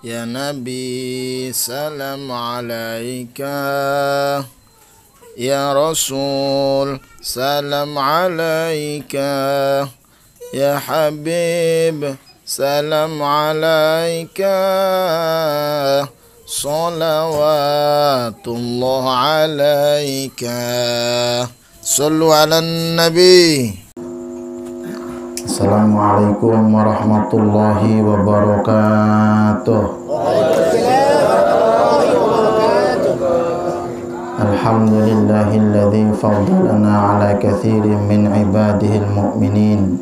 Ya Nabi salam alaika, Ya Rasul salam alaika, Ya Habib salam alaika, salawatullah alaika, sallu ala nabi. Assalamualaikum warahmatullahi wabarakatuh. Alhamdulillahilladzi faddalana ala katsirin min ibadihil mu'minin.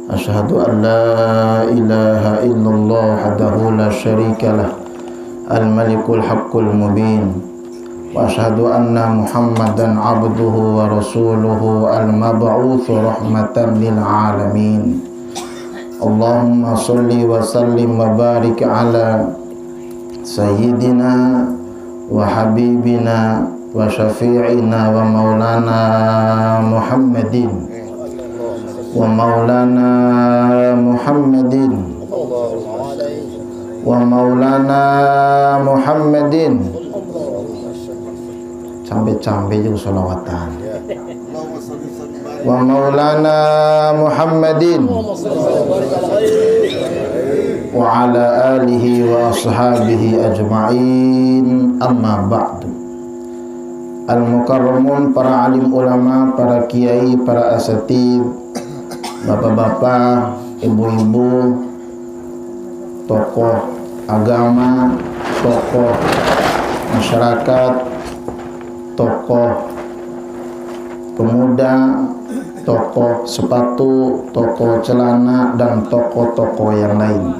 Asyhadu an la ilaha illallah wahdahu la syarika lah, al-malikul haqqul mubin. Wa asyhadu anna Muhammadan abduhu wa rasuluhu al-mab'utsu rahmatan lil alamin. Allahumma sholli wa sallim wa barik ala sayyidina wa habibina wa syafi'ina wa maulana Muhammadin wa maulana Muhammadin wa maulana Muhammadin. Sampai-sampai juga sholawatan. Wa maulana Muhammadin wa ala alihi wa ashabihi ajma'in, amma ba'du. Al-mukarramun, para alim ulama, para kiai, para asatid, bapak-bapak, ibu-ibu, tokoh agama, tokoh masyarakat, tokoh pemuda, tokoh sepatu, tokoh celana, dan tokoh-tokoh yang lain.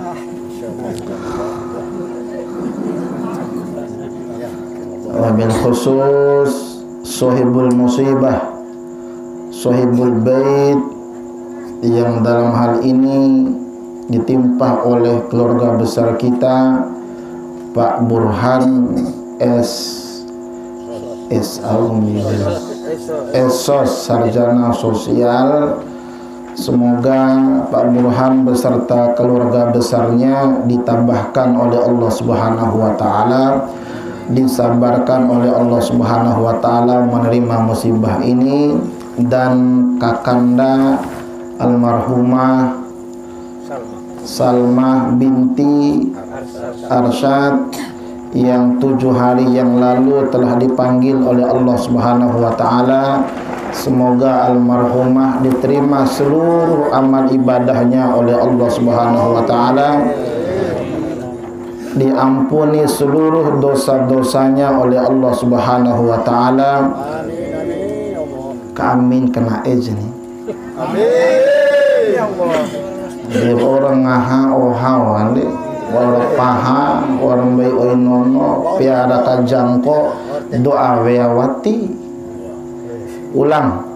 Wabil khusus sohibul musibah, sohibul bait, yang dalam hal ini ditimpa oleh keluarga besar kita, Pak Burhan Esos, sarjana sosial. Semoga Pak Burhan beserta keluarga besarnya ditambahkan oleh Allah Subhanahu wa taala, disabarkan oleh Allah Subhanahu wa taala menerima musibah ini, dan kakanda almarhumah Salma binti Arsyad yang 7 hari yang lalu telah dipanggil oleh Allah Subhanahu wa taala. Semoga almarhumah diterima seluruh amal ibadahnya oleh Allah Subhanahu wa taala, diampuni seluruh dosa-dosanya oleh Allah Subhanahu wa taala. Amin kena aja nih. Amin ya Allah. Dia orang ngaha ohawan deh. Orang paha, orang bayi oinono, piara kajangko, doa weyawati. Ulang.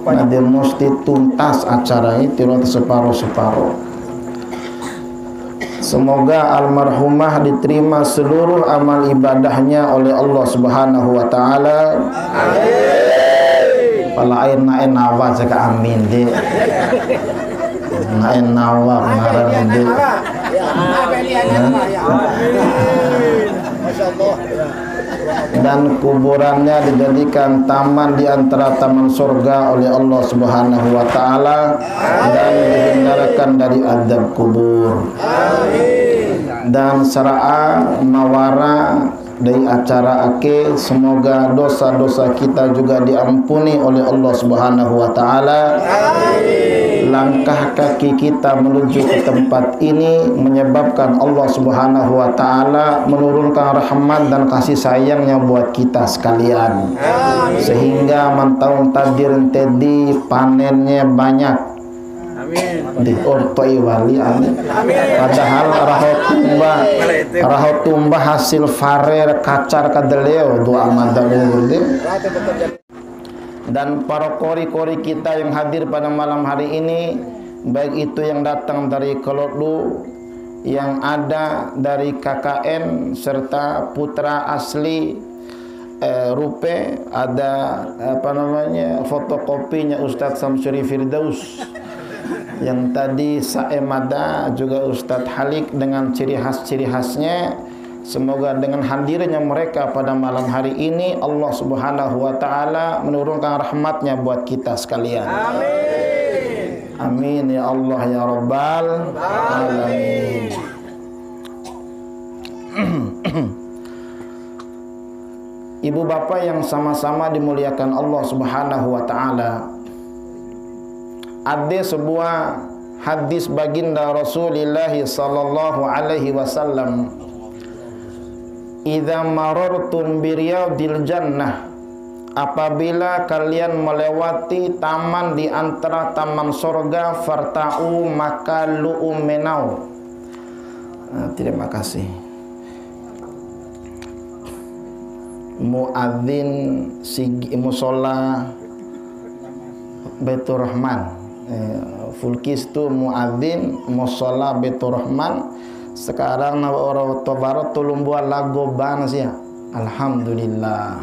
Nanti mesti tuntas acara ini, tidak separuh-separuh. Semoga almarhumah diterima seluruh amal ibadahnya oleh Allah Subhanahu wa taala. Amin. Pala air naen nawa caka amin deh. Naen nawa ngaran deh. Dan kuburannya dijadikan taman di antara taman surga oleh Allah Subhanahu wa taala, dan dihindarkan dari azab kubur. Dan saraa mawara dari acara ake, semoga dosa-dosa kita juga diampuni oleh Allah Subhanahu wa taala. Langkah kaki kita menuju ke tempat ini menyebabkan Allah Subhanahu wa taala menurunkan rahmat dan kasih sayangnya buat kita sekalian, sehingga mantau tadir tedi panennya banyak. Amin. Di ortoi wali amin. Padahal rahotumba hasil farer kacar kadeleo doa madalur deh. Dan para kori-kori kita yang hadir pada malam hari ini, baik itu yang datang dari Kelotlu, yang ada dari KKN, serta putra asli Rupe, ada fotokopinya Ustadz Samsuri Firdaus, Yang tadi Saemada juga Ustadz Halik dengan ciri khasnya. Semoga dengan hadirnya mereka pada malam hari ini Allah Subhanahu wa taala menurunkan rahmatnya buat kita sekalian. Amin. Amin ya Allah ya Rabbal alamin. Ibu bapak yang sama-sama dimuliakan Allah Subhanahu wa taala. Ada sebuah hadis baginda Rasulullah sallallahu alaihi wasallam, "Idza marartum bi riyadil jannah," apabila kalian melewati taman di antara taman surga, farta'u maka lu'umenau. Terima kasih. Muadzin musola Baitur Rahman. Fulkis itu muadzin musola Baitur Rahman. Sekarang orang Tobarat tolong buat lagu ban sih. Alhamdulillah.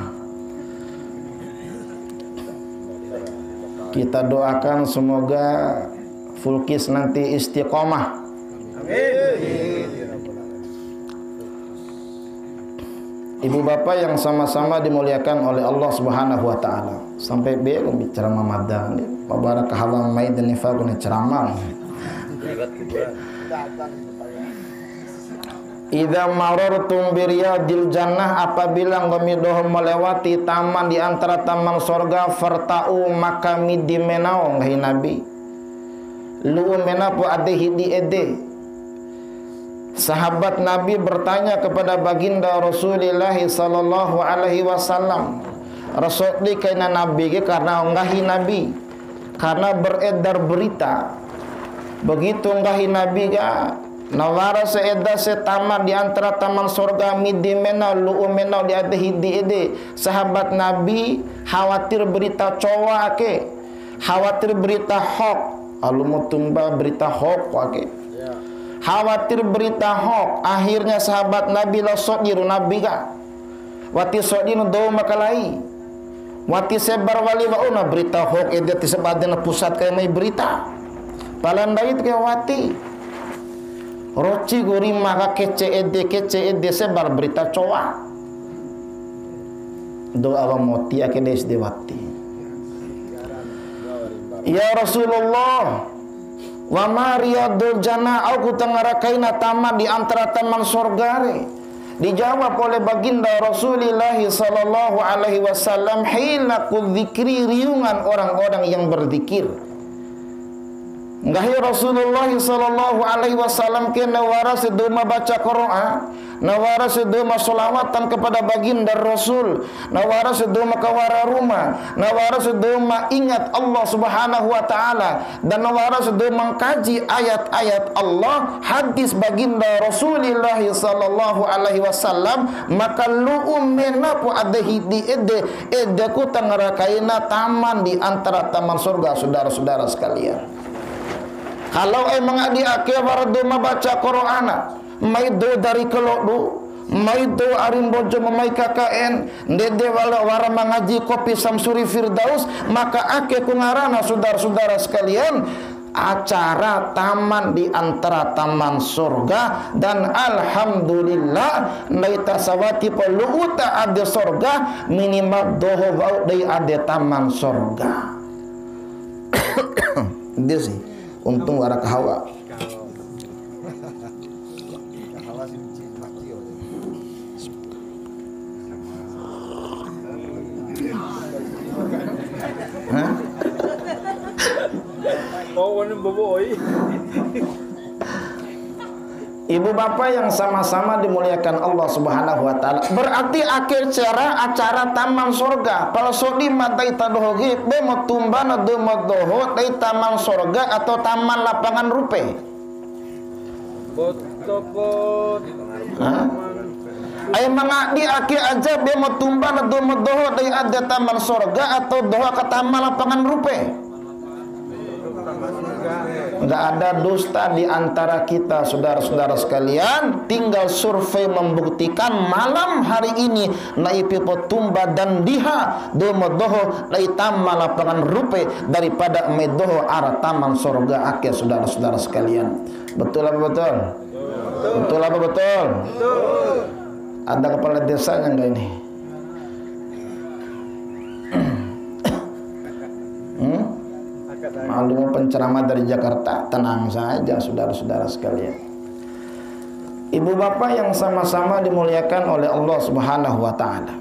Kita doakan semoga Fulkis nanti istiqomah. Amin. Ibu bapak yang sama-sama dimuliakan oleh Allah Subhanahu wa taala. Sampai belum bicara Ramadan ni. Babarakah halam maid dan nifaqun ceramah. Idza marartum bi riyadil jannah, apabila ngamidoh melewati taman di antara taman surga, farta'u maka midimenau ngai nabi. Lu menapu adehi di ede. Sahabat Nabi bertanya kepada baginda Rasulullah sallallahu alaihi wasallam, Rasul kaina Nabi ke karena nggahi Nabi, karena beredar berita begitu nggahi Nabi ga nawara seeda setama di antara taman surga midimena luumena di adehi di ede. Sahabat Nabi khawatir berita cowa ke, khawatir berita hok, alumutumba berita hok ke. Khawatir berita hok. Akhirnya sahabat Nabi la sodiru Nabi ga wati sodinu do makalai wati sebar wali wauna berita hok ede tisebadena pusat kaya mai berita palandai ke wati roci guri maka kece ede sebar berita cowa do awam moti ake des dewati. Ya Rasulullah, wa mariyadul jannah, aku tengarakaina taman di antara taman surga re. Dijawab oleh baginda Rasulullah sallallahu alaihi wasallam, hina kudzikri, riungan orang-orang yang berzikir. Ngahi Rasulullah sallallahu alaihi wasallam ke nawara seduma baca Quran, nawara seduma selawatan kepada baginda Rasul, nawara seduma kawara rumah, nawara seduma ingat Allah Subhanahu wa taala, dan nawara seduma mengkaji ayat-ayat Allah, hadis baginda Rasulullah sallallahu alaihi wasallam, maka lu'umena pu adehi di ede ku tangarakaina taman di antara taman surga. Saudara-saudara sekalian, kalau emang adi akhir waraduma baca Quran, maido dari kelodu, maido arimbojo memai KKN, dede wala wara mengaji kopi Samsuri Firdaus, maka akhir kungarana saudara-saudara sekalian, acara taman di antara taman surga. Dan alhamdulillah naita sawati peluuta ada surga minimal doho wau dai ada taman surga. Dia sih untung warak hawa. Ibu bapak yang sama-sama dimuliakan Allah Subhanahu wa taala, berarti akhir acara taman surga kalau sodi matai tadohogi bemo tumbana do modoho dai taman surga atau taman lapangan rupe. Bot-bot. Ay mga di akhir aja bemo tumbana do modoho dai ada taman surga atau doha ke taman lapangan rupe. Enggak ada dusta di antara kita, saudara-saudara sekalian. Tinggal survei membuktikan malam hari ini naipi potumba dan diha domodoho laitam malapangan rupe daripada medoho arah taman sorga ake, saudara-saudara sekalian. Betul apa betul? Betul apa betul? Betul. Ada kepala desanya enggak ini? Maklum penceramah dari Jakarta, tenang saja saudara-saudara sekalian. Ibu bapak yang sama-sama dimuliakan oleh Allah Subhanahu wa taala,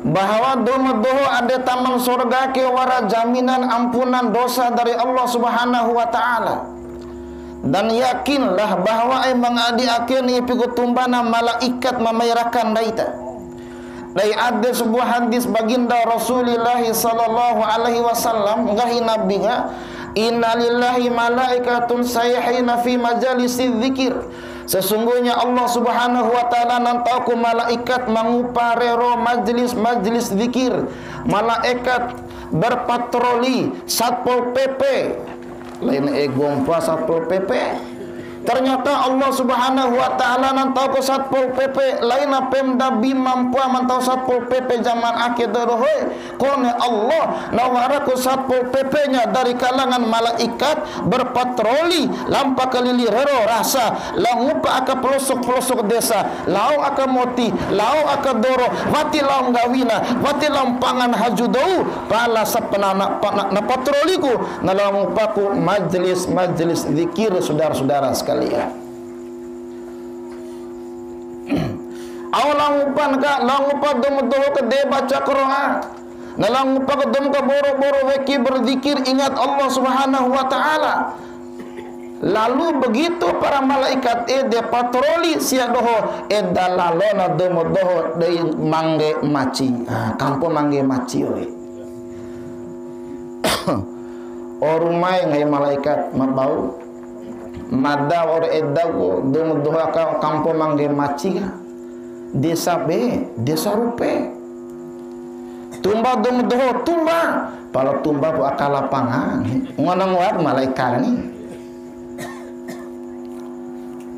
bahwa domo-doho ada taman surga ke wara jaminan ampunan dosa dari Allah Subhanahu wa taala. Dan yakinlah bahwa emang adi akhir ni pigutumbana malaikat memairakan daita. Dari ada sebuah hadis baginda Rasulullah sallallahu alaihi wasallam ngahi nabi nga, innalillahi malaikatun sayhina fi majalisi dzikir. Sesungguhnya Allah Subhanahu wa taala nantau ku malaikat manguparero majlis-majlis zikir. Malaikat berpatroli Satpol PP. Lain gompa Satpol PP. Ternyata Allah Subhanahu wa taala nantau ku Satpol PP laina Pemda mampu mantau Satpol PP zaman akhir dohoi. Kone Allah nawara ku Satpol PP-nya dari kalangan malaikat berpatroli lampa kelili rero rasa langupa aka pelosok-pelosok desa lau aka moti lau aka doro wati lau gawina wati lau pangan hajudau pala sapenana na patroliku na langupaku majlis-majlis zikir, saudara-saudara sekalian. Aulang upan ka langupa domo-domo ke de baca Quran. Nalangupa ke domo ke boro-boro weki berzikir ingat Allah Subhanahu wa taala. Lalu begitu para malaikat de patroli sia doho dalalona domo-doho de mangge maci. Kampung mangge maci oi. Orumai ngai malaikat mabau mada or edago domo-doho ka kampung mangge maci. Desa B, desa rupe. Tumba domo-doho tumba. Kalau tumba bu akal lapangan. Ngonang-ngonang malaikat ni.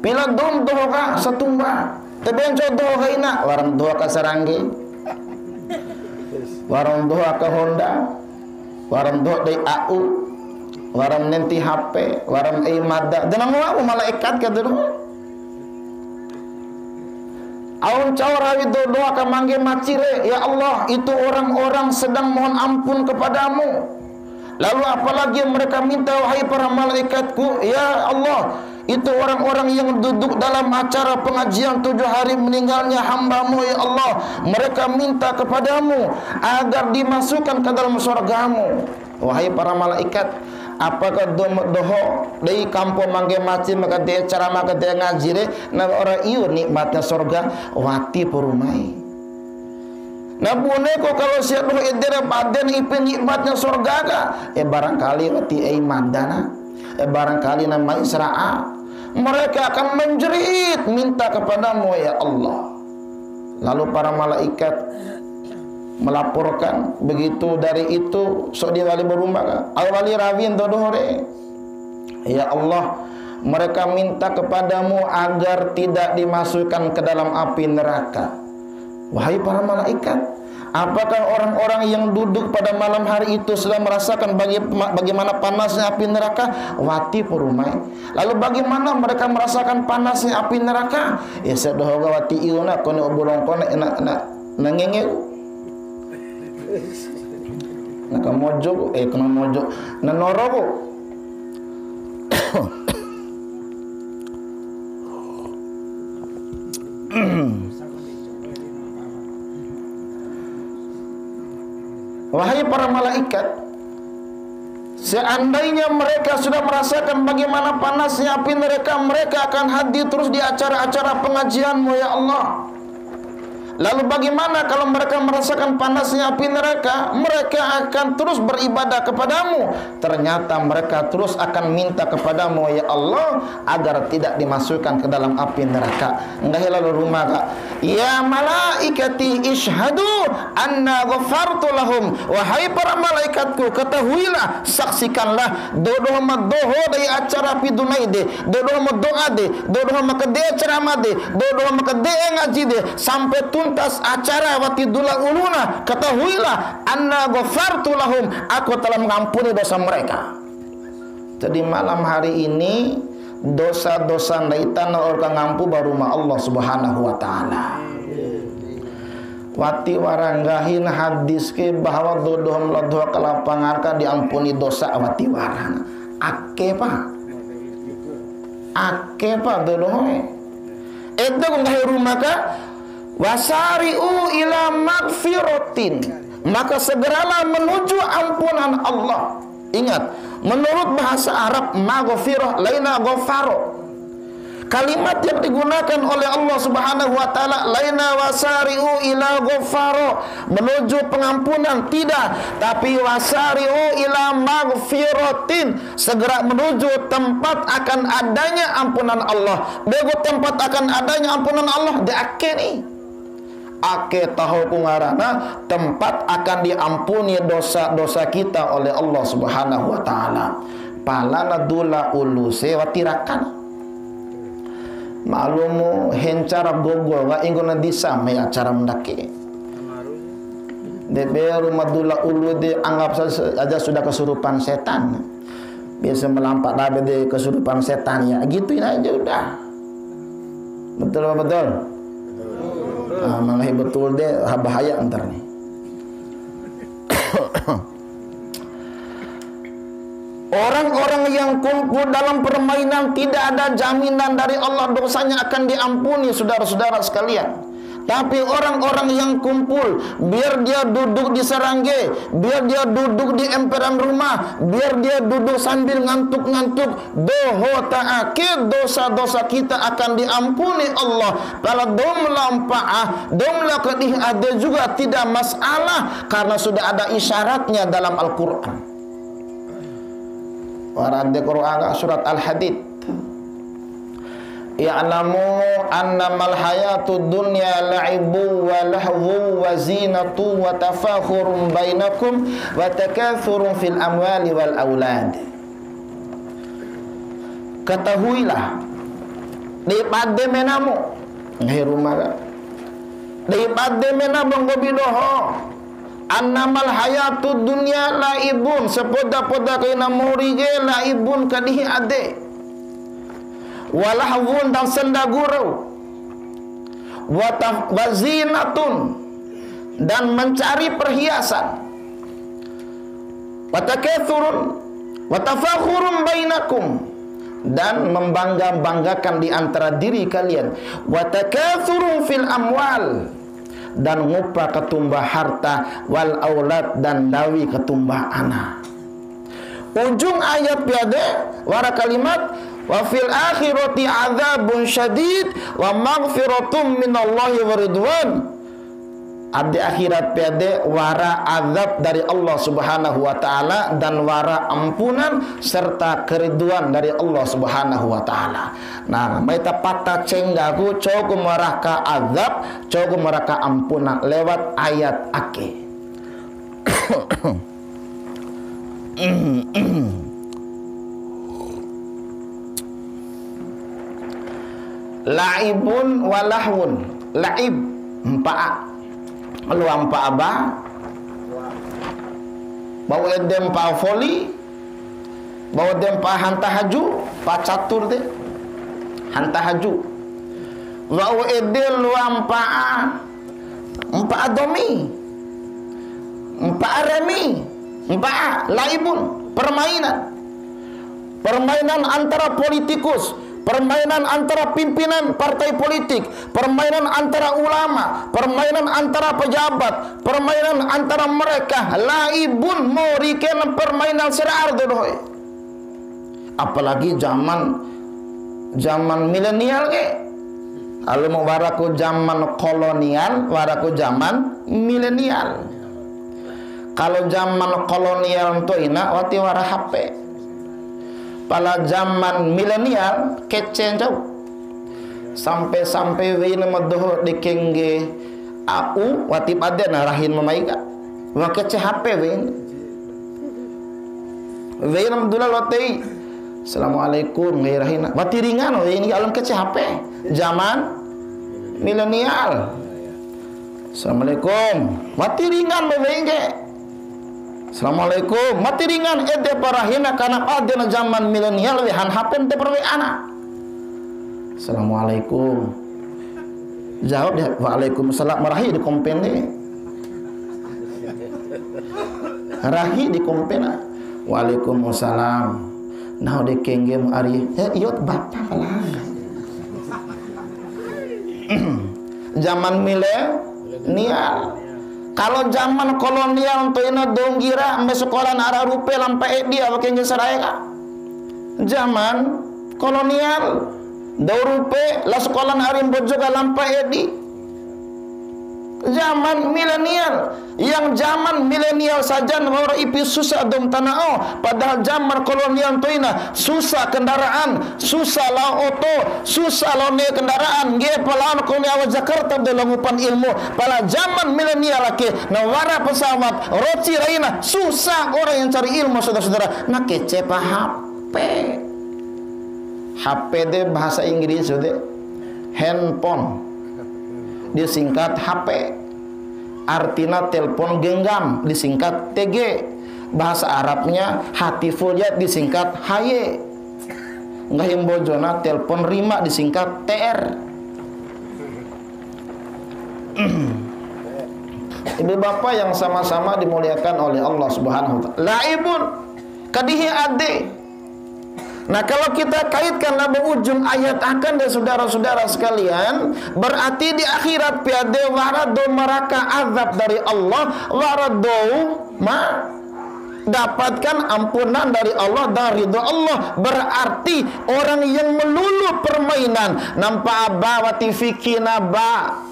Pila domo-doho ka satumba. Teben doho ka ina. Warang doho ka sarangge. Warang doho ka Honda. Warang doho day AU. Warang nenti HP. Warang mada. Denang wa malaikat ka doho. Aun cawarawi doa akan manggil macire, ya Allah, itu orang-orang sedang mohon ampun kepadamu. Lalu apalagi mereka minta, wahai para malaikatku, ya Allah, itu orang-orang yang duduk dalam acara pengajian 7 hari meninggalnya hambamu, ya Allah. Mereka minta kepadamu agar dimasukkan ke dalam surgamu. Wahai para malaikat, apakah doho dari kampung mangge maci maka dia cara maka dia ngajire na orang iu nikmatnya surga wati perumai. Nah buneko kalau siap doho edera badan ipin nikmatnya surga ka barangkali wati madana barangkali nama Isra'a mereka akan menjerit minta kepadamu ya Allah. Lalu para malaikat melaporkan begitu dari itu sok dia wali berumah awali rawin dodohore, ya Allah, mereka minta kepadamu agar tidak dimasukkan ke dalam api neraka. Wahai para malaikat, apakah orang-orang yang duduk pada malam hari itu sudah merasakan bagaimana panasnya api neraka? Wati purumai. Lalu bagaimana mereka merasakan panasnya api neraka? Ya sedohoga wati iuna kone obolong kone nangenge naka mojo kena mojo nanorogo wahai para malaikat, seandainya mereka sudah merasakan bagaimana panasnya api neraka, mereka akan hadir terus di acara-acara pengajianmu ya Allah. Lalu bagaimana kalau mereka merasakan panasnya api neraka? Mereka akan terus beribadah kepadamu. Ternyata mereka terus akan minta kepadamu, ya Allah, agar tidak dimasukkan ke dalam api neraka. Enggak lalu rumah kak. Ya malaikati ishhadu anna ghafartu lahum. Wahai para malaikatku, ketahuilah, saksikanlah dodoh madoho dari acara pidunaide, dodoh madoa de, dodoh makade ceramah de, dodoh makade ngaji de, sampai tuntas acara wati dula uluna. Ketahuilah anna ghafartu lahum, aku telah mengampuni dosa mereka. Jadi malam hari ini dosa-dosa daitan orang ngampu baru ma Allah Subhanahu wa taala. Wati waranggahin hadis ke bahwa dodoh melodoh ke lapangan ka diampuni dosa wati warang. Ake pa dodoh. Itu nggahi rumah ka wasari'u ila magfiratin, maka segeralah menuju ampunan Allah. Ingat, menurut bahasa Arab maghfirah laina ghafaro. Kalimat yang digunakan oleh Allah Subhanahu wa taala laina wasari'u ila ghafaro, menuju pengampunan, tidak, tapi wasari'u ila maghfiratin, segera menuju tempat akan adanya ampunan Allah. Bego tempat akan adanya ampunan Allah di akhir ake tahu kungarana tempat akan diampuni dosa-dosa kita oleh Allah Subhanahu wa taala. Palana dula ulu sewatirakan. Malumu hencara gogol wa ingona disam ya acara mendaki. DB rumah dula ulu de anggap saja sudah kesurupan setan. Biasa melampak dabe de kesurupan setan ya. Gituin aja udah. Betul betul. Malah betul deh, bahaya ntar nih. Orang-orang yang kumpul dalam permainan tidak ada jaminan dari Allah dosanya akan diampuni, saudara-saudara sekalian. Tapi orang-orang yang kumpul, biar dia duduk di serangge, biar dia duduk di emperan rumah, biar dia duduk sambil ngantuk-ngantuk, doho ta'akid, dosa-dosa kita akan diampuni Allah. Kalau domla empa'ah, domla kedih ada juga tidak masalah, karena sudah ada isyaratnya dalam Al-Quran. Warad Qur'an surat Al-Hadid. Ya'lamu annamal hayatud dunya la'ibu wa lahwu wa zinatu wa tafakhurun bainakum wa takathurun fil amwali wal aulad. Ketahuilah di pada menamu ngai rumah di pada menabang gobidoho annamal hayatud dunya laibun sepoda-poda kaina murige laibun kadihi ade walahwun dan sendagurau wazinatun dan mencari perhiasan watakathurun watafakhurun bainakum dan membangga-banggakan di antara diri kalian watakathurun fil amwal dan ngupa ketumbah harta wal aulad dan dawi ketumbah anak. Ujung ayat piade wara kalimat wa fil akhirati adzabun syadid wa maghfiratum minallahi wa ridwan. Di akhirat piade wara azab dari Allah Subhanahu wa taala dan wara ampunan serta keriduan dari Allah Subhanahu wa taala. Nah, maita patah cenggaku coku meraka azab, coku meraka ampunan lewat ayat ake. Laibun walahun. Laib empa lu ampa abah bawa edem pa voli bawa edem pa hanta haju pa catur deh hanta haju bawa edem lu ampa adomi empa remi empa laibun permainan antara politikus, permainan antara pimpinan partai politik, permainan antara ulama, permainan antara pejabat, permainan antara mereka laibun moriken permainan serar dodoy. Apalagi zaman milenial ke Alu mau waraku zaman kolonial, waraku zaman milenial. Kalau zaman kolonial itu ina wati wara HP. Pada zaman milenial kece jauh. Sampai wina madoh dikengge au wati pada narahin mamaika. Wa kece HP wina madulal wati. Assalamualaikum ngirahin. Wati ringan ini alam kece HP. Zaman milenial. Assalamualaikum. Mati ringan bebengge. Assalamualaikum. Mati ringan ede parahina karena ada zaman milenial wehan hapen te perwe anak. Assalamualaikum. Jawab dia, waalaikumsalam. Marahi di kompen deh. Rahi di kompen. Waalaikumsalam. Nah de kenggem ari. Yot bapak lah. Zaman milenial. Kalau zaman kolonial untuk ina donggira ambe sekolah arah rupe lampai dia pakai ngesaraya kak. Zaman kolonial do rupe la sekolah arim bojoga lampai di. Zaman milenial, yang zaman milenial saja orang ipi susah dom tanah padahal zaman kolonial tu ina susah kendaraan, susah lah auto, susah lah ne kendaraan. Ge palaan koni awak Jakarta de langupan ilmu. Pada zaman milenial lagi, nawara pesawat, roci raina susah orang yang cari ilmu saudara-saudara. Nak kece HP. HP de bahasa Inggris de handphone. Disingkat HP. Artinya telepon genggam disingkat TG. Bahasa Arabnya hatifulnya disingkat HY. Enggak himbojona telepon rima disingkat TR. Ibu bapak yang sama-sama dimuliakan oleh Allah Subhanahu wa taala. Laibun kadihi ade. Nah kalau kita kaitkan nama ujung ayat akan dan saudara-saudara sekalian, berarti di akhirat piade warado meraka azab dari Allah, warado dapatkan ampunan dari Allah dan ridho Allah. Berarti orang yang melulu permainan nampak aba watifikina ba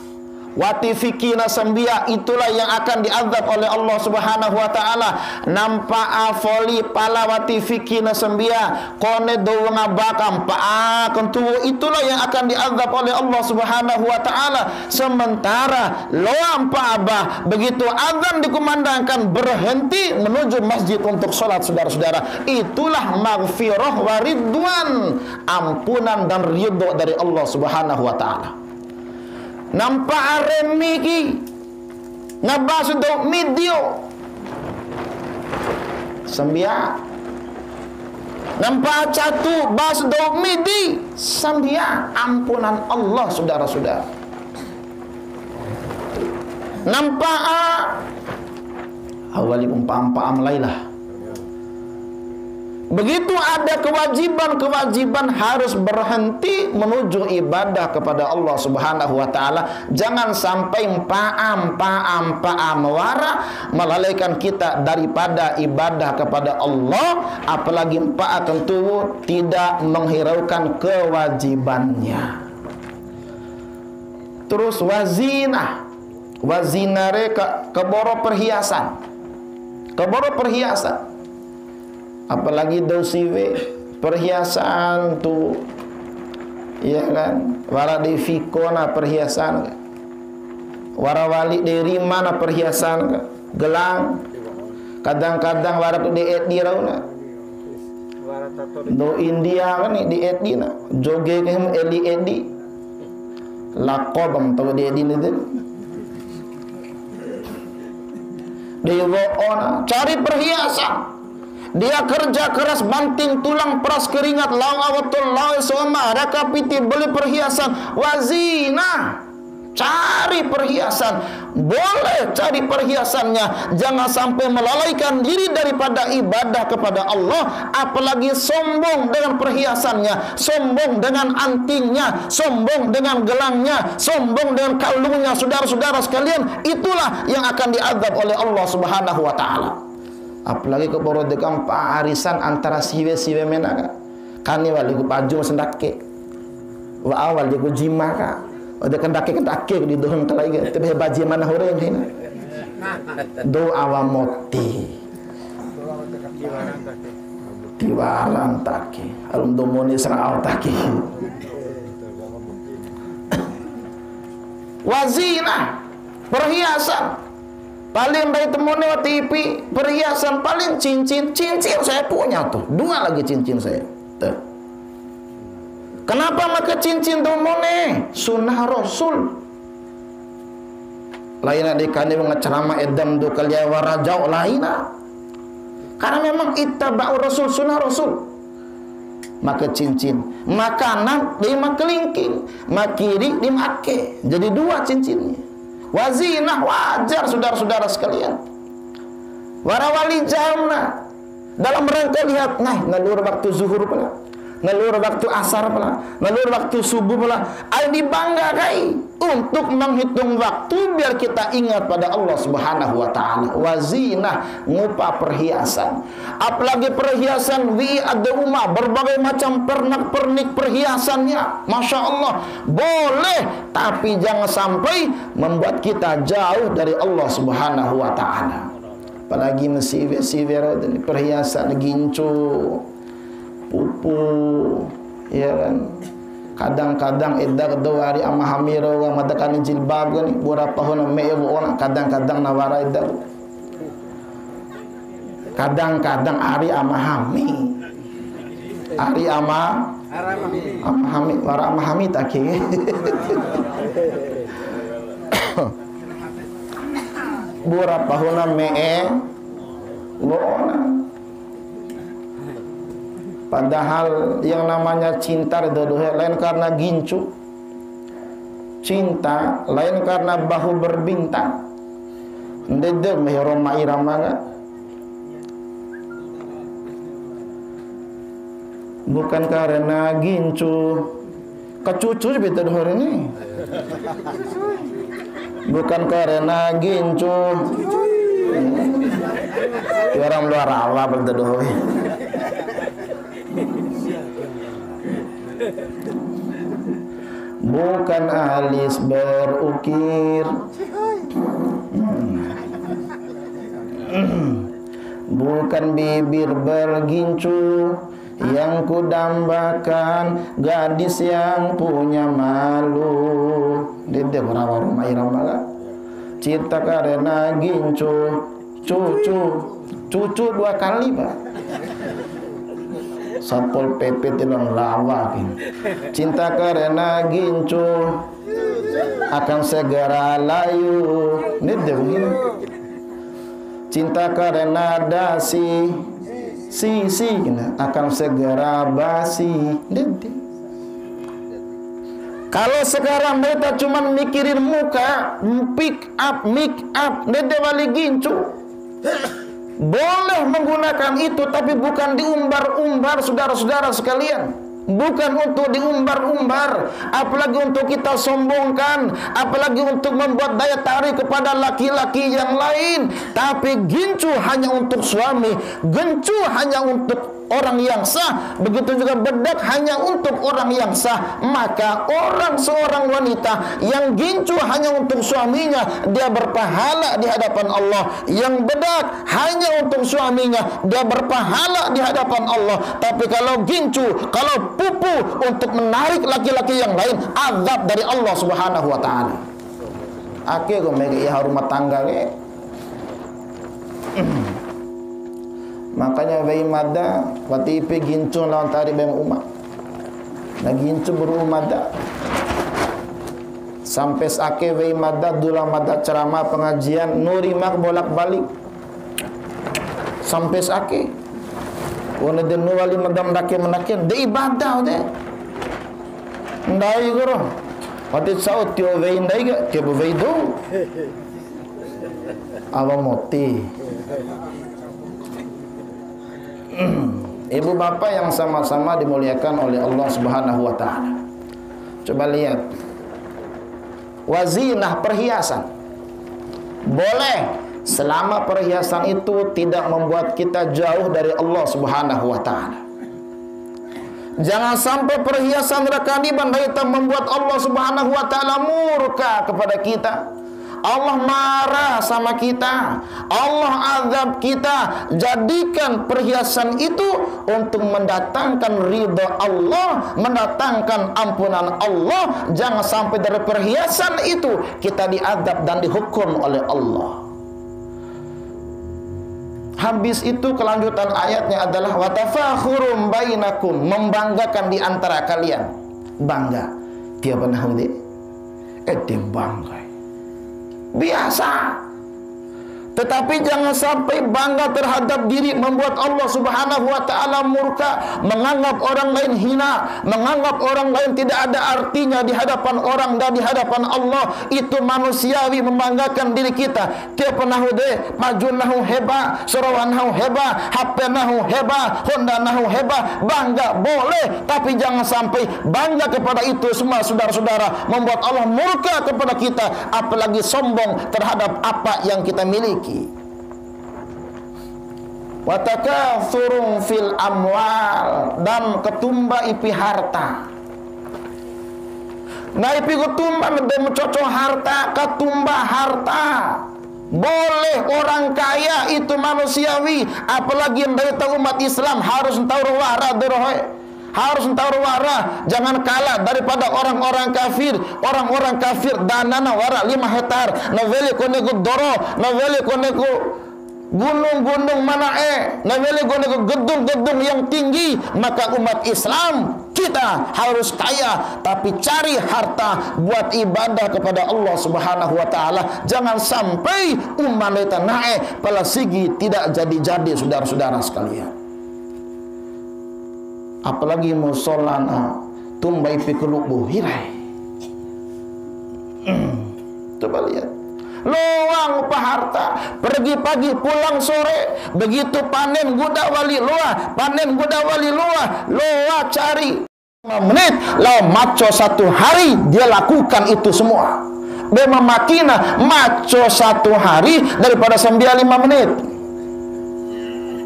watifikina sembia, itulah yang akan diazab oleh Allah Subhanahu wa taala. Nampak afoli pala watifikina sembia kone do ngabakam pa kentu, itulah yang akan diazab oleh Allah Subhanahu wa taala. Sementara lo ampa abah begitu azan dikumandangkan berhenti menuju masjid untuk sholat, saudara-saudara, itulah maghfirah wa ridwan, ampunan dan ridho dari Allah Subhanahu wa taala. Nampak aremi ki ngabas do video sembia, nampak catu bas do midi sembia, ampunan Allah saudara-saudara. Nampak awali umpam-umpam lailah. Begitu ada kewajiban-kewajiban harus berhenti menuju ibadah kepada Allah Subhanahu wa taala. Jangan sampai paam wara melalaikan kita daripada ibadah kepada Allah, apalagi tentu tidak menghiraukan kewajibannya. Terus wazinare keboro perhiasan. Apalagi dosiwe perhiasan tu, ya kan, wara de fikona perhiasan, wara wali dari mana perhiasan, gelang, kadang-kadang wara tu di etdi rauna, do India kan di etdi na, joge kem edi lakobam tahu di etdi ni tu, dewa ona cari perhiasan. Dia kerja keras banting tulang peras keringat lawatul lawa soma rakapiti beli perhiasan wazina, cari perhiasan, boleh cari perhiasannya, jangan sampai melalaikan diri daripada ibadah kepada Allah, apalagi sombong dengan perhiasannya, sombong dengan antingnya, sombong dengan gelangnya, sombong dengan kalungnya. Saudara-saudara sekalian, itulah yang akan diazab oleh Allah Subhanahu wa taala. Apalagi ke boro dekam arisan antara siwe menaka kani wali ku paju sendake wa awal je ku jima ka Ada kendaki di dohong talai ge. Teu baji mana horeng hina. Doa wa moti. Tiwaran taki. Alum domoni serau taki. Wazina, perhiasan. Paling dari temune wa TV, perhiasan paling cincin saya punya tuh. 2 lagi cincin saya. Tuh. Kenapa make cincin temune? Sunnah Rasul. Laina dikane mengecerama edam do kalia warajau laina. Karena memang ittaba'ur Rasul, sunnah Rasul. Maka cincin, makanan di makelingking, makiri dimake. Jadi 2 cincinnya. Wazinah wajar saudara-saudara sekalian. Warawali jamna dalam rangka lihat ngalur waktu zuhur pula, ngalur waktu asar pula, ngalur waktu subuh pula. Ai dibanggakai untuk menghitung waktu biar kita ingat pada Allah Subhanahu wa taala. Wazinah ngupa perhiasan. Apalagi perhiasan ada umah berbagai macam pernak-pernik perhiasannya. Masya Allah boleh, tapi jangan sampai membuat kita jauh dari Allah Subhanahu wa taala. Apalagi mesiwe-siwe perhiasan gincu, pupu, ya kan. Kadang-kadang edak doari amahamiro wa madakan jilbab kan berapa hona meewo ona kadang-kadang nawara edak. Kadang-kadang ari amahami. Ari amahami wara amahami take. Berapa hona meewo ona. Padahal yang namanya cinta lain karena gincu, cinta lain karena bahu berbintang. Ndede mehroma irama bukan karena gincu, kecucu betul hari ini. Bukan karena gincu, orang luar Allah berdoa. Bukan alis berukir, bukan bibir bergincu, yang kudambakan gadis yang punya malu. Dede berapa rumah irama cinta karena gincu, cucu 2 kali Pak. Satpol PP tilang lawa cinta karena gincu akan segera layu. Ini begini. Cinta karena dasi sisi akan segera basi. Kalau sekarang mereka cuma mikirin muka, make up, dede wali gincu. Boleh menggunakan itu, tapi bukan diumbar-umbar saudara-saudara sekalian. Bukan untuk diumbar-umbar, apalagi untuk kita sombongkan, apalagi untuk membuat daya tarik kepada laki-laki yang lain. Tapi gincu hanya untuk suami, gencu hanya untuk orang yang sah, begitu juga bedak hanya untuk orang yang sah. Maka seorang wanita yang gincu hanya untuk suaminya, dia berpahala di hadapan Allah. Yang bedak hanya untuk suaminya, dia berpahala di hadapan Allah. Tapi kalau gincu, kalau pupu untuk menarik laki-laki yang lain, azab dari Allah Subhanahu wa taala. Ake go mege ya rumah tangga ge. Makanya bayi mada watipe gincu lawan tari bayi umat. Nah gincu berumada. Sampai ake bayi mada dula mada ceramah pengajian nurimak bolak-balik. Sampai ake wana den wali madam dake menaken de ibadah de ndai goro pati saut tio ve ndai ga ke ve do awa moti. Ibu bapak yang sama-sama dimuliakan oleh Allah Subhanahu wa taala, coba lihat wazinah perhiasan boleh selama perhiasan itu tidak membuat kita jauh dari Allah Subhanahu wa taala. Jangan sampai perhiasan rakaniban kita membuat Allah Subhanahu wa taala murka kepada kita. Allah marah sama kita, Allah azab kita. Jadikan perhiasan itu untuk mendatangkan ridha Allah, mendatangkan ampunan Allah. Jangan sampai dari perhiasan itu kita diazab dan dihukum oleh Allah. Habis itu kelanjutan ayatnya adalah watafakhurum bainakum, membanggakan di antara kalian. Bangga. Dia pernah dia bangga. Biasa. Tetapi jangan sampai bangga terhadap diri membuat Allah Subhanahu wa taala murka, menganggap orang lain hina, menganggap orang lain tidak ada artinya di hadapan orang dan di hadapan Allah. Itu manusiawi, membanggakan diri kita. Dia pernah maju nahu heba, surawan nahu heba, HP nahu heba, Honda nahu heba. Bangga boleh, tapi jangan sampai bangga kepada itu semua, saudara-saudara, membuat Allah murka kepada kita, apalagi sombong terhadap apa yang kita miliki. Watakatsurun fil amwal, dan ketumba ipi harta. Nah ipi ketumba dan mencocok harta, ketumba harta. Boleh orang kaya, itu manusiawi, apalagi yang dari umat Islam harus tahu wara dorohe. Harus tahu wara, jangan kalah daripada orang-orang kafir. Orang-orang kafir danana wara 5 hektar. Noveli konego doro, noveli konego gunung-gunung mana noveli konego gedung-gedung yang tinggi. Maka umat Islam kita harus kaya, tapi cari harta buat ibadah kepada Allah Subhanahu wa taala. Jangan sampai umat kita naik pala sigi tidak jadi-jadi, saudara-saudara sekalian. Apalagi musolana tumbai pikulubu hirai. Coba lihat, luang upah harta, pergi pagi pulang sore, begitu panen guda wali luah, panen guda wali luah cari 5 menit, lalu maco 1 hari dia lakukan itu semua. Bema makina maco 1 hari daripada 95 menit.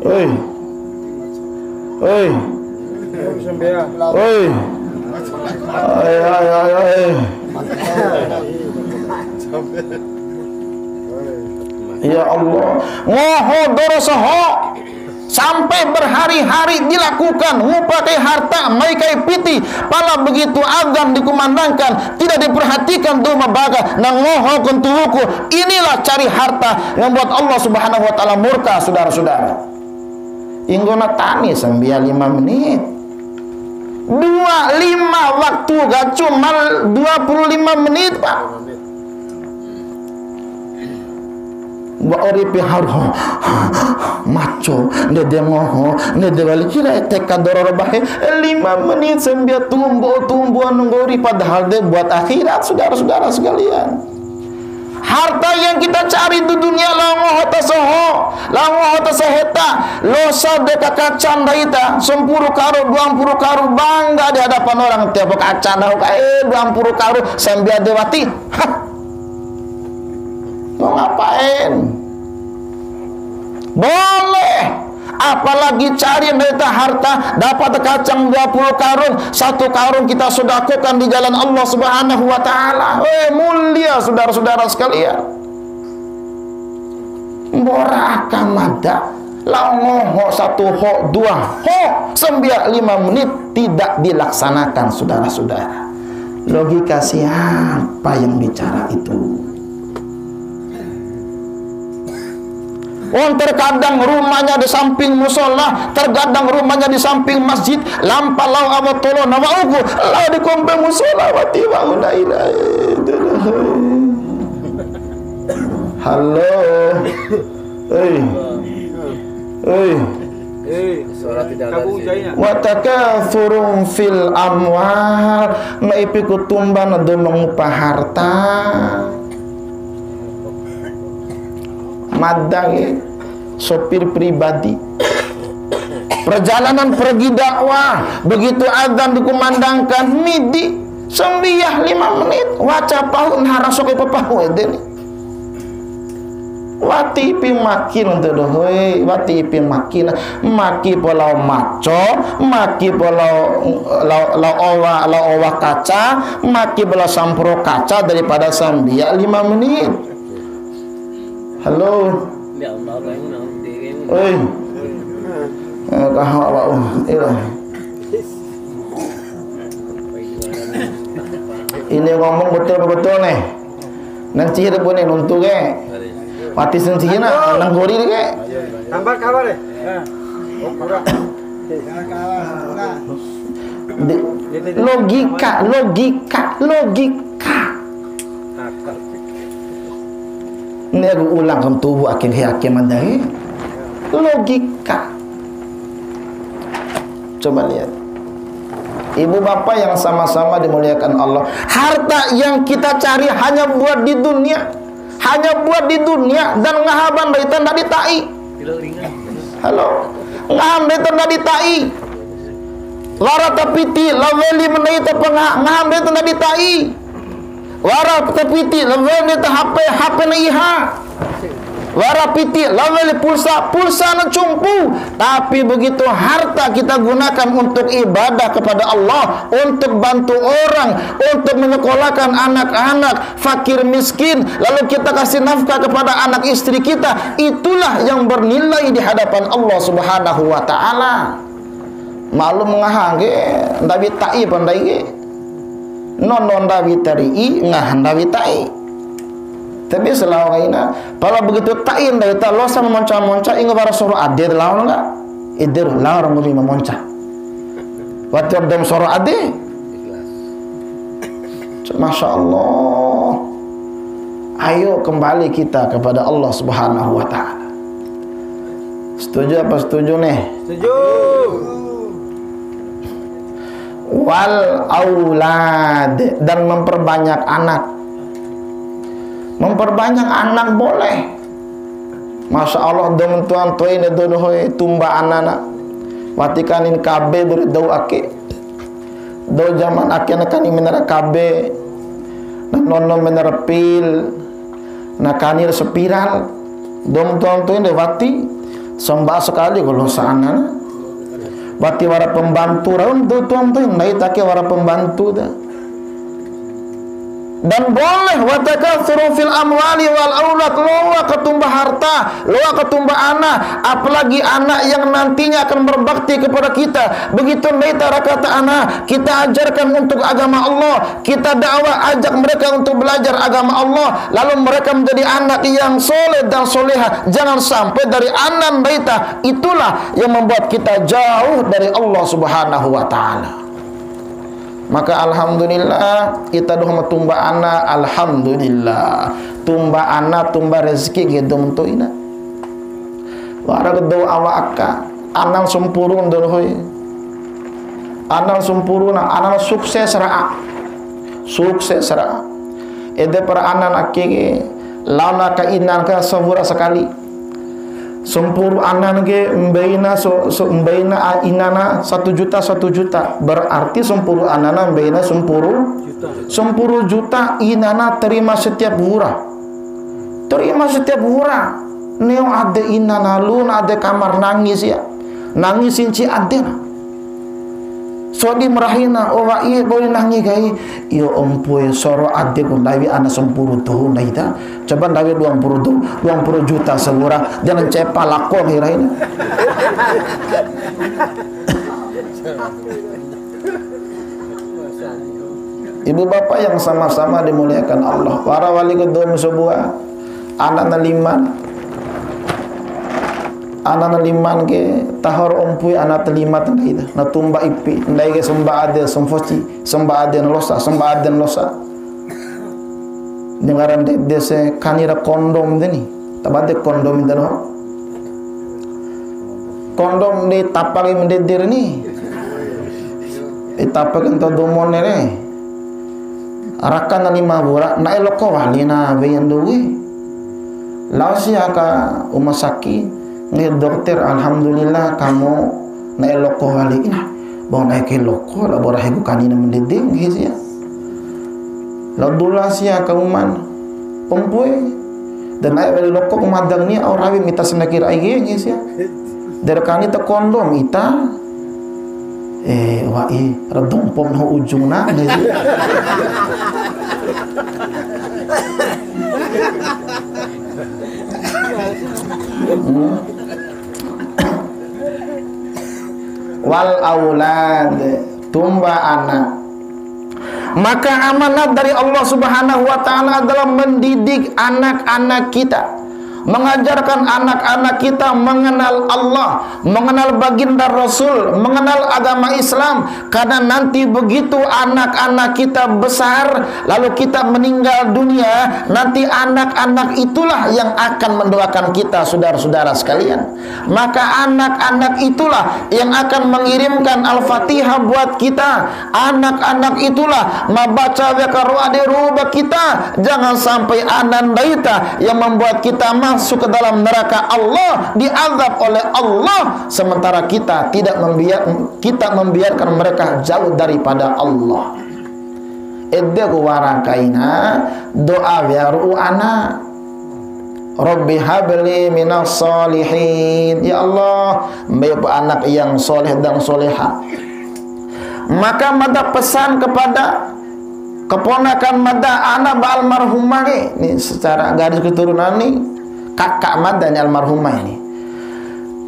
Oi. Oi. Ya Allah, ngoho dorosoho sampai berhari-hari dilakukan, ngupakai harta, maikai piti, pala begitu azan dikumandangkan, tidak diperhatikan tuh mabaga, nang ngoho kentuhuku. Inilah cari harta yang membuat Allah Subhanahu wa taala murka, saudara-saudara. Inggona tani 95 menit. 25 waktu gak cuma 25 menit, Pak. Mbak ori pihar maco nede ngoho nede wali kira teka doror bahe 5 menit sembia tumbuhan nunggori, padahal dia buat akhirat, saudara-saudara sekalian. Harta yang kita cari di dunia langoh tasoho, langoh tasaheta, losa deka kacan daita, 10 karo, 20 karo, bangga di hadapan orang. Tiap kacan dah, 20 karo, sembia dewati. Hah, mau ngapain? Boleh. Apalagi cari mereka harta, dapat kacang 20 karung, 1 karung kita sedekahkan di jalan Allah Subhanahu wa taala. Mulia saudara-saudara sekalian. Murah kamada. Langoho 1 ho 2 ho 95 menit tidak dilaksanakan, saudara-saudara. Logika siapa yang bicara itu? Terkadang rumahnya di samping musola, terkadang rumahnya di samping masjid. Lampalau awatolo nawauku, lah di kompe musola wati wauna ilai. Halo, watakatsurun fil amwal, maipiku tumban ado mengupah harta. Madang sopir pribadi, perjalanan pergi dakwah, begitu azan dikumandangkan midi sembiah 5 menit waca pahun harasoke papahu edeni. Wati pi makin untuk dohoi, wati pi makin, maki polau maco, maki polau lau kaca, maki polau sampuro kaca daripada sambia 5 menit. Halo. Oi. Kau awak ini ngomong betul-betul nih. Nanti ada boleh nuntuk ke? Mati sendiri nak, nang gori ni ke? Tambah kabar deh. Logika. Ini aku ulang kamu tubuh akhir mandai. Logika. Coba lihat. Ibu bapa yang sama-sama dimuliakan Allah, harta yang kita cari hanya buat di dunia, dan ngahaban dari tanda ditai. Halo, ngaham dari tanda ditai. Lara tapiti, laveli menaita ngaham dari tanda ditai. Lara tapiti, laveli ta HP na iha. Wara piti lawel pulsa na cumpu. Tapi begitu harta kita gunakan untuk ibadah kepada Allah, untuk bantu orang, untuk menyekolahkan anak-anak fakir miskin, lalu kita kasih nafkah kepada anak istri kita, itulah yang bernilai di hadapan Allah Subhanahu wa taala. Maklum ngahang ge ndawi tai pandai ge. Non ndawi tari ngah ndawi tai. Tapi selalu kaina, kalau begitu tain dari tak losa memonca-monca, ingat para suruh ade lawan enggak? Idir lawan mesti memonca. Waktu dem suruh ade, masya Allah. Ayo kembali kita kepada Allah Subhanahu wa taala. Setuju apa setuju nih? Setuju. Wal aulad, dan memperbanyak anak. Memperbanyak anak boleh. Masya Allah, dong tuan tuan ini dohoi tumba anak. Watikanin kabe dari dau ake. Dau zaman ake nakani menara kabe. Nak nono menara pil. Nakanir spiral. Dong tuan tuan ini wati. Sembah sekali kalau sana. Wati wara pembantu. Raun tuan tuan naik take wara pembantu dah. Dan boleh watakatsuru fil amwali wal aulad, loa ketumbah harta, loa ketumbah anak, apalagi anak yang nantinya akan berbakti kepada kita. Begitu mereka kata anak, kita ajarkan untuk agama Allah, kita dakwah ajak mereka untuk belajar agama Allah, lalu mereka menjadi anak yang soleh dan soleha. Jangan sampai dari anak mereka itulah yang membuat kita jauh dari Allah Subhanahu wa taala. Maka alhamdulillah kita doh tumba anak, alhamdulillah tumba anak, tumba rezeki gitu untuk ina. Wara doa awaka anak sempurun dohoi, anak sempurna, anak sukses raa, ede para anak akike launa ka inan ka sahura sekali. Sempuru anan ge mbeina mbeina inana 1 juta berarti sempuru anana mbeina sempuru juta inana terima setiap hura neo ade inana lun ade kamar nangis ya nangisin ci adena so di merahina owa iya boleh nangis gai iyo ompoy soro ade kun dawi ana sempuru tuh naida coba dawi 20 juta segura jangan cepa lakon hiraina ibu bapak yang sama-sama dimuliakan Allah, para wali kedua sebuah anak liman ke tahor ompui anak telima tanda na tumba ipi ndai ke sembah ade losa dengaran dese kanira kondom deni tabade kondom deno kondom di tapagi mendedir ni itapagi ento domone ne arakan 5 burak na eloko walina beyanduwi lausia ka umasaki ni dokter alhamdulillah kamu na eloko wali ina bang naik eloko la borah ibu kanina mendeding gitu ya la dula sia kauman ompoi Dan ay bali lokok madang ni rawi mita senakir ay guys ya. Dari kani ta kondom ita redong pom no ujung na wal aulad tumba anak. Maka amanat dari Allah Subhanahu wa taala adalah mendidik anak-anak kita, mengajarkan anak-anak kita mengenal Allah, mengenal baginda Rasul, mengenal agama Islam. Karena nanti begitu anak-anak kita besar, lalu kita meninggal dunia, nanti anak-anak itulah yang akan mendoakan kita, saudara-saudara sekalian. Maka anak-anak itulah yang akan mengirimkan Al-Fatihah buat kita. Anak-anak itulah membaca wekaroa di rubah kita. Jangan sampai anandaita yang membuat kita masuk ke dalam neraka Allah, diazab oleh Allah, sementara kita tidak membiarkan mereka jauh daripada Allah. Eddeku warakaina doa biaru ana Rabbi habli minas solihin. Ya Allah, beri anak yang soleh dan soleha. Maka mada pesan kepada keponakan mada anak almarhumah ini secara garis keturunan nih, kakak mada almarhumah ini.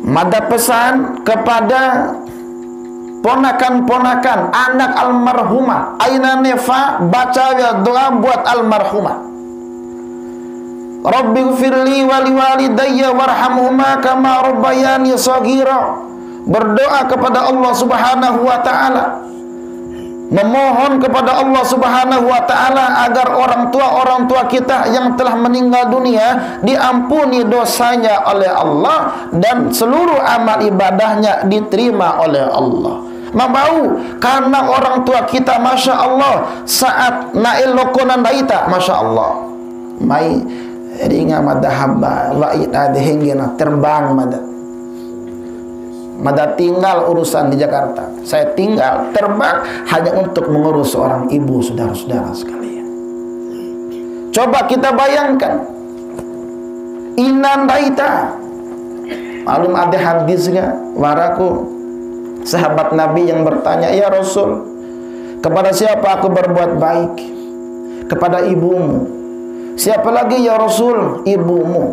Mada pesan kepada ponakan-ponakan anak almarhumah, aina nefa baca ya doa buat almarhumah. Rabbi gfirli wali walidayya warhamhuma kama rabbayani shaghira. Berdoa kepada Allah Subhanahu wa taala, memohon kepada Allah Subhanahu wa taala agar orang tua kita yang telah meninggal dunia diampuni dosanya oleh Allah dan seluruh amal ibadahnya diterima oleh Allah. Mabau karena orang tua kita masya Allah saat nail lokonan daita masya Allah mai ringa mada hamba wa'id adehengena terbang mada tinggal urusan di Jakarta. Saya tinggal terbang hanya untuk mengurus seorang ibu, saudara-saudara sekalian. Coba kita bayangkan inandaita malum ada hadisnya waraku sahabat Nabi yang bertanya, ya Rasul, kepada siapa aku berbuat baik? Kepada ibumu. Siapa lagi ya Rasul? Ibumu.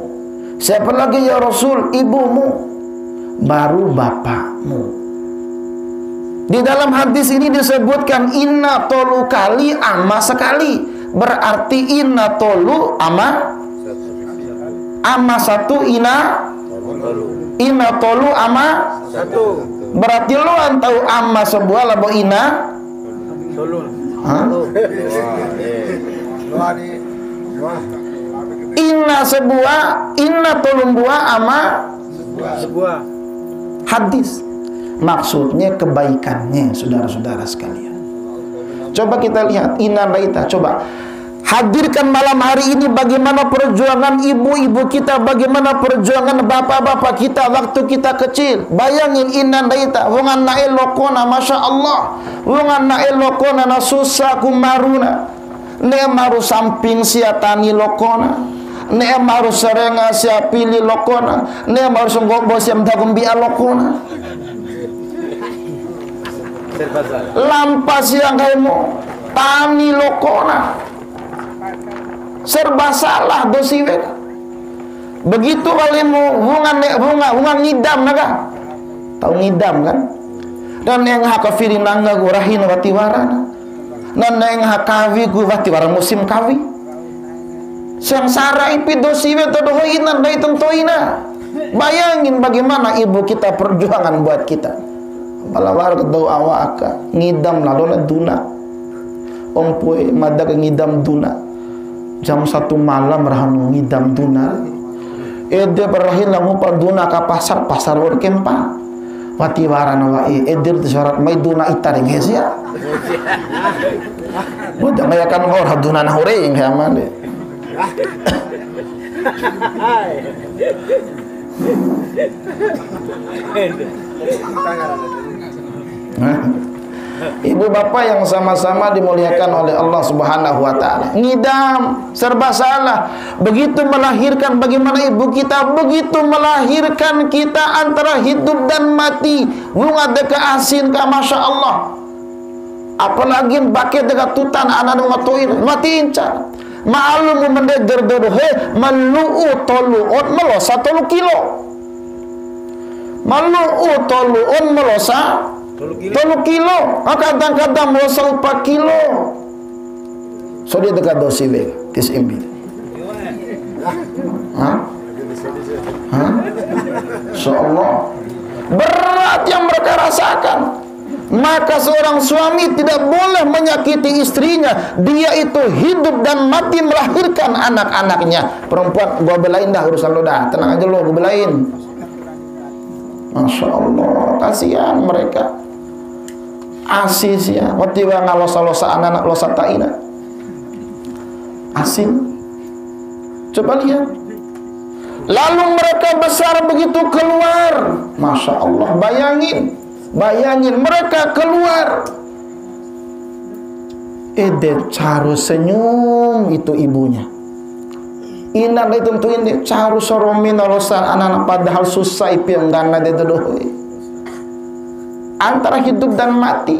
Siapa lagi ya Rasul? Ibumu. Baru bapakmu. Di dalam hadis ini disebutkan inna tolu kali ama sekali. Berarti inna tolu ama satu, inna tolu ama satu. Berarti lo antau ama sebuah labo ina tolu. Inna sebuah, inna tolong buah ama sebuah. Hadis maksudnya kebaikannya, saudara-saudara sekalian. Coba kita lihat inna baita. Coba hadirkan malam hari ini bagaimana perjuangan ibu-ibu kita, bagaimana perjuangan bapak-bapak kita waktu kita kecil. Bayangin inna baita wongan nae lokona masya Allah, wongan nae lokona na susah kumaruna, ne maru samping siatani lokona, ne maru serenga sia pilih lokona, ne maru sungguh bos yang dagumbi alokona. Lampas yang kamu tani lokona, serba salah dosiwe. Begitu kalimu bunga ngidam naga, tahu ngidam kan? Dan yang hakafirin nangga gurahin watiwarana, dan yang hakawi gu watiwara musim kawi. Sengsara ipi dosiwe todohoinan dai tentoina. Bayangin bagaimana ibu kita perjuangan buat kita. Balawar kedau awaka ngidam lalona duna. Ompoi madak ngidam duna. Jam 1 malam rahanu ngidam duna. Ede berahin lamu paduna ka pasar or kempa. Wati warana wa edir tisyarat mai duna itaring hesia. Boda mayakan hor haduna na horeng hamane. Ibu bapak yang sama-sama dimuliakan oleh Allah Subhanahu wa taala. Ngidam, serba salah. Begitu melahirkan, bagaimana ibu kita begitu melahirkan kita antara hidup dan mati. Bunga deka asin ka masya Allah. Apalagi pakai dekat tutan anak ngatuin mati incar. Ma'alum mendeger dodo he malu'u tolu'un melosa 3 kilo. Malu'u tolu'un melosa 3 kilo. Kadang-kadang melosa 4 kilo. So dia dekat dosi be tis imbi. Hah? Insyaallah berat yang mereka rasakan. Maka seorang suami tidak boleh menyakiti istrinya. Dia itu hidup dan mati melahirkan anak-anaknya. Perempuan, gua belain dah urusan lo dah. Tenang aja lo, gua belain. Masya Allah, kasihan mereka. Asis ya. Waktu yang ngalosa-losa anak-anak losa taina. Asin. Coba lihat. Lalu mereka besar begitu keluar. Masya Allah, Bayangin mereka keluar. Ede caru senyum itu ibunya. Ina itu tentuin deh caru soromin olosan anak-anak padahal susah ipiang gana de dohoi. Antara hidup dan mati.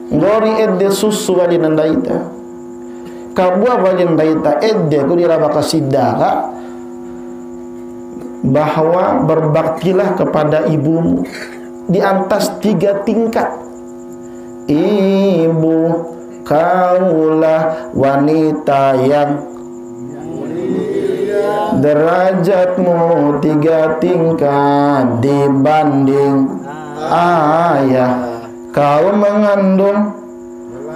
Ngori ede susu wali nandaita. Kabua wali nandaita ede kudira baka sidara. Bahwa berbaktilah kepada ibumu di atas 3 tingkat. Ibu kaulah wanita yang derajatmu 3 tingkat dibanding ayah. Kau mengandung,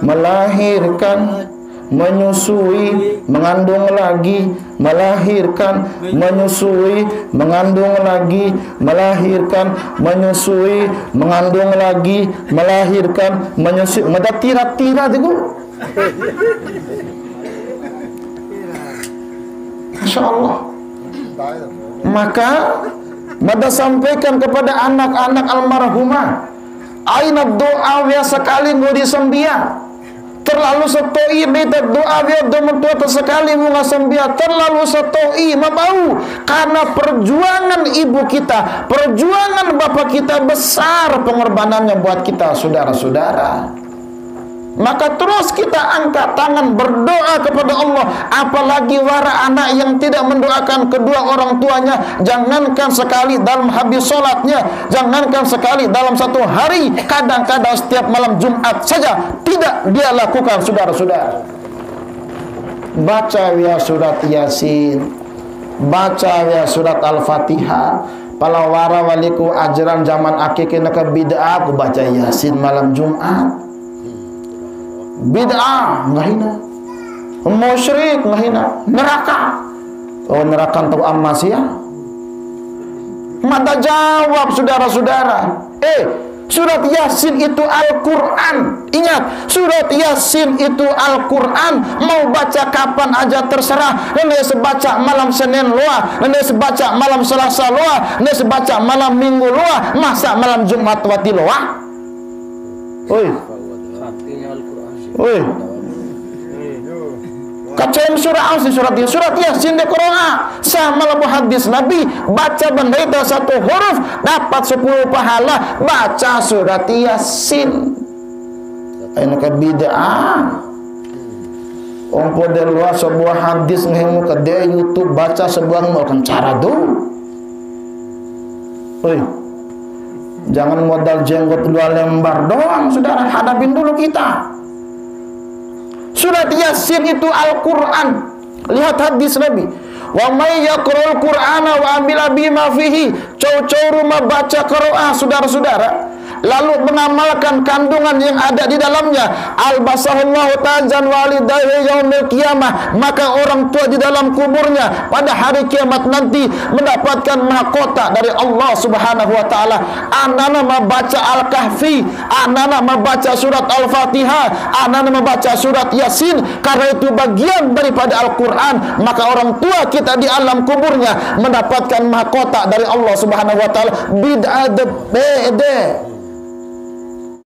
melahirkan, menyusui, mengandung lagi, melahirkan, menyusui, mengandung lagi, melahirkan, menyusui, mengandung lagi, melahirkan, menyusui. Mada tira-tira itu. Masya Allah. Maka mada sampaikan kepada anak-anak almarhumah, aina doa ya sekali ngudi sembia. Terlalu setoi beta doa dia doa sekali bunga sembia terlalu setoi mabau karena perjuangan ibu kita, perjuangan bapak kita besar pengorbanannya buat kita saudara-saudara. Maka terus kita angkat tangan berdoa kepada Allah. Apalagi wara anak yang tidak mendoakan kedua orang tuanya. Jangankan sekali dalam habis sholatnya, jangankan sekali dalam satu hari, kadang-kadang setiap malam Jumat saja tidak dia lakukan saudara-saudara. Baca ya surat Yasin, baca ya surat Al-Fatihah. Pala wara waliku ajaran zaman akikina ke bid'ah, aku baca Yasin malam Jumat. Bid'ah ngahina, musyrik ngahina, neraka. Oh neraka untuk amasya. Mata jawab saudara-saudara. Surat Yasin itu Al-Quran. Ingat, surat Yasin itu Al-Quran. Mau baca kapan aja terserah. Nene sebaca malam Senin loa, nene sebaca malam Selasa loa, nene sebaca malam Minggu loa, masa malam Jumat wati loa. Oi, kacain surah Yasin, surat Yasin de Qur'an sama labu hadis Nabi. Baca benda itu 1 huruf dapat 10 pahala. Baca surat Yasin. Ini ke bid'ah. Ompo de luar sebuah hadis ngemu ke dia YouTube baca sebuah mau cara dulu. Oi, jangan modal jenggot 2 lembar doang, saudara. Hadapin dulu kita. Surat Yasin itu Al-Quran. Lihat hadis Nabi. Wa may yaqra'ul Qur'ana wa amila bima fihi. Cow-cow rumah baca Qur'an saudara-saudara, lalu mengamalkan kandungan yang ada di dalamnya. Albasahullahu ta'ala walidayhi yaumil qiyamah. Maka orang tua di dalam kuburnya pada hari kiamat nanti mendapatkan mahkota dari Allah Subhanahu wa taala. Anana membaca Al-Kahfi, anana membaca surat Al-Fatihah, anana membaca surat Yasin, karena itu bagian daripada Al-Qur'an. Maka orang tua kita di alam kuburnya mendapatkan mahkota dari Allah Subhanahu wa taala. Bid'ah bede.